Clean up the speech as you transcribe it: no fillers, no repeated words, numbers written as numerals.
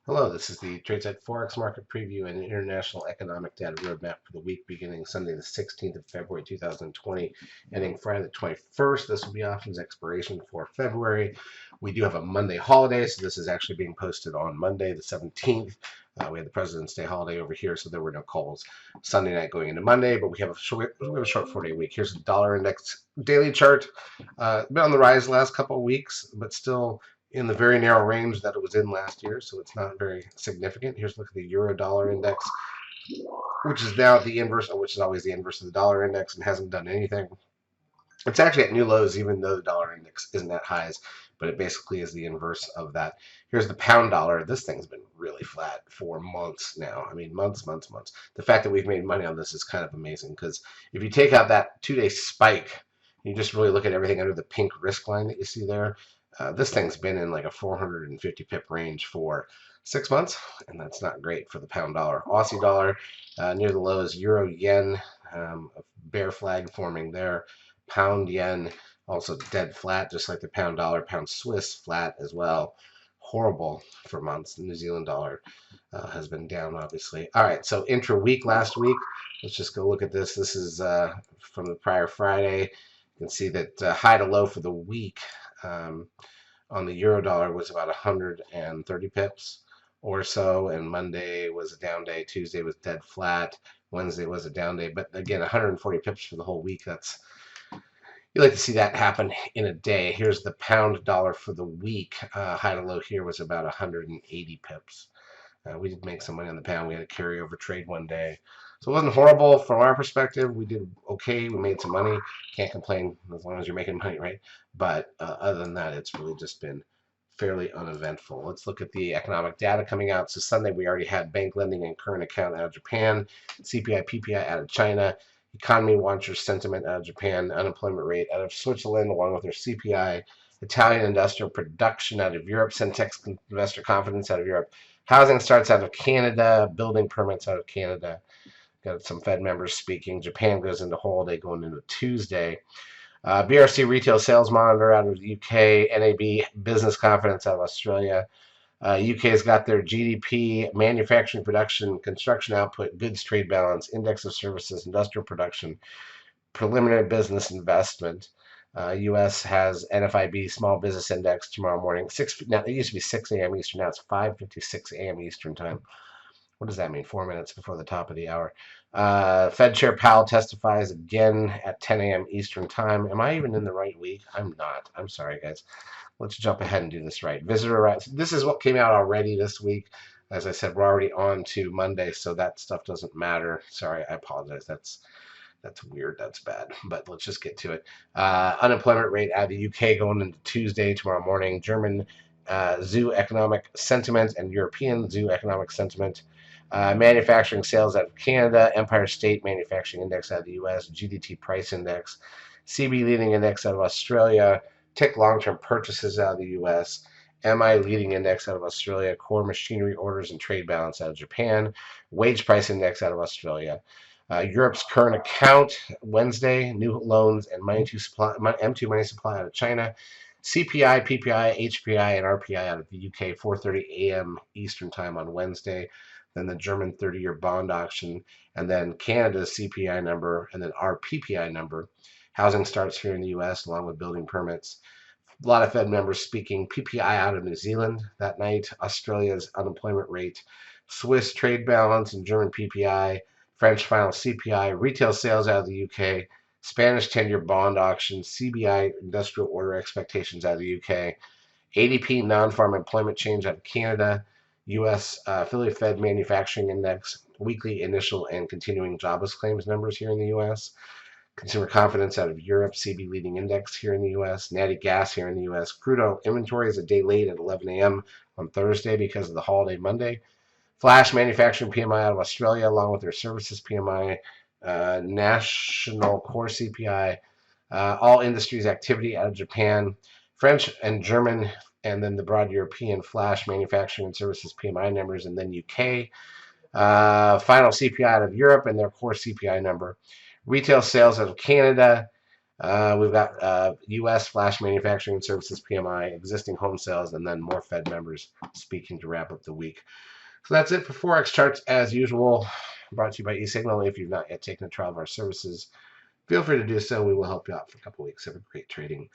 Hello, this is the TradeSite Forex Market Preview and International Economic Data Roadmap for the week beginning Sunday, the 16th of February, 2020, ending Friday, the 21st. This will be options expiration for February. We do have a Monday holiday, so this is actually being posted on Monday, the 17th. We had the President's Day holiday over here, so there were no calls Sunday night going into Monday, but we have a short 4-day week. Here's the dollar index daily chart. Been on the rise the last couple of weeks, but still in the very narrow range that it was in last year, so it's not very significant. Here's a look at the euro dollar index, which is now at the inverse, which is always the inverse of the dollar index and hasn't done anything. It's actually at new lows, even though the dollar index isn't at highs, but it basically is the inverse of that. Here's the pound dollar. This thing's been really flat for months now. I mean, months, months, months. The fact that we've made money on this is kind of amazing because if you take out that 2-day spike, you just really look at everything under the pink risk line that you see there. This thing's been in like a 450 pip range for 6 months, and that's not great for the pound dollar. Aussie dollar near the lows. Euro yen, a bear flag forming there. Pound yen also dead flat, just like the pound dollar. Pound Swiss flat as well. Horrible for months. The New Zealand dollar has been down, obviously. All right, so intra-week last week. Let's just go look at this. This is from the prior Friday. You can see that high to low for the week on the euro dollar was about 130 pips or so, and Monday was a down day. Tuesday was dead flat. Wednesday was a down day, but again, 140 pips for the whole week. That's You like to see that happen in a day. Here's the pound dollar for the week. High to low here was about 180 pips. We did make some money on the pound. We had a carryover trade one day. So it wasn't horrible from our perspective. We did okay. We made some money. Can't complain as long as you're making money, right? But other than that, it's really just been fairly uneventful. Let's look at the economic data coming out. So Sunday, we already had bank lending and current account out of Japan, CPI, PPI out of China, economy watcher sentiment out of Japan, unemployment rate out of Switzerland, along with their CPI, Italian industrial production out of Europe, Sentex investor confidence out of Europe, housing starts out of Canada, building permits out of Canada. Got some Fed members speaking. Japan goes into holiday going into Tuesday. BRC retail sales monitor out of the UK, NAB business confidence out of Australia. UK's got their GDP, manufacturing production, construction output, goods trade balance, index of services, industrial production, preliminary business investment. US has NFIB small business index tomorrow morning. Now it used to be 6 a.m. Eastern. Now it's 5:56 a.m. Eastern time. What does that mean? 4 minutes before the top of the hour. Fed Chair Powell testifies again at 10 a.m. Eastern time. Am I even in the right week? I'm not. I'm sorry, guys. Let's jump ahead and do this right. Visitor rights. This is what came out already this week. As I said, we're already on to Monday, so that stuff doesn't matter. Sorry, I apologize. That's weird. That's bad. But let's just get to it. Unemployment rate out of the UK going into Tuesday, tomorrow morning. German zoo economic sentiment and European zoo economic sentiment. Manufacturing sales out of Canada, Empire State Manufacturing Index out of the US, GDT Price Index, CB Leading Index out of Australia, TIC Long-Term Purchases out of the US, MI Leading Index out of Australia, Core Machinery Orders and Trade Balance out of Japan, Wage Price Index out of Australia, Europe's current account Wednesday, new loans and M2 money supply out of China, CPI, PPI, HPI, and RPI out of the UK, 4:30 a.m. Eastern Time on Wednesday. Then the German 30-year bond auction, and then Canada's CPI number, and then our PPI number. Housing starts here in the U.S. along with building permits. A lot of Fed members speaking. PPI out of New Zealand that night. Australia's unemployment rate. Swiss trade balance and German PPI. French final CPI. Retail sales out of the UK. Spanish 10-year bond auction. CBI industrial order expectations out of the UK. ADP non-farm employment change out of Canada. U.S. Philly Fed Manufacturing Index, weekly initial and continuing jobless claims numbers here in the U.S. Consumer confidence out of Europe, CB leading index here in the U.S. Natty gas here in the U.S. Crude oil inventory is a day late at 11 a.m. on Thursday because of the holiday Monday. Flash manufacturing PMI out of Australia, along with their services PMI, national core CPI, all industries activity out of Japan, French and German, and then the broad European flash manufacturing and services PMI numbers, and then UK. Final CPI out of Europe and their core CPI number. Retail sales out of Canada, We've got U.S. flash manufacturing services PMI, existing home sales, and then more Fed members speaking to wrap up the week. So that's it for Forex charts as usual. Brought to you by eSignal. If you've not yet taken a trial of our services, feel free to do so. We will help you out for a couple weeks. Have a great trading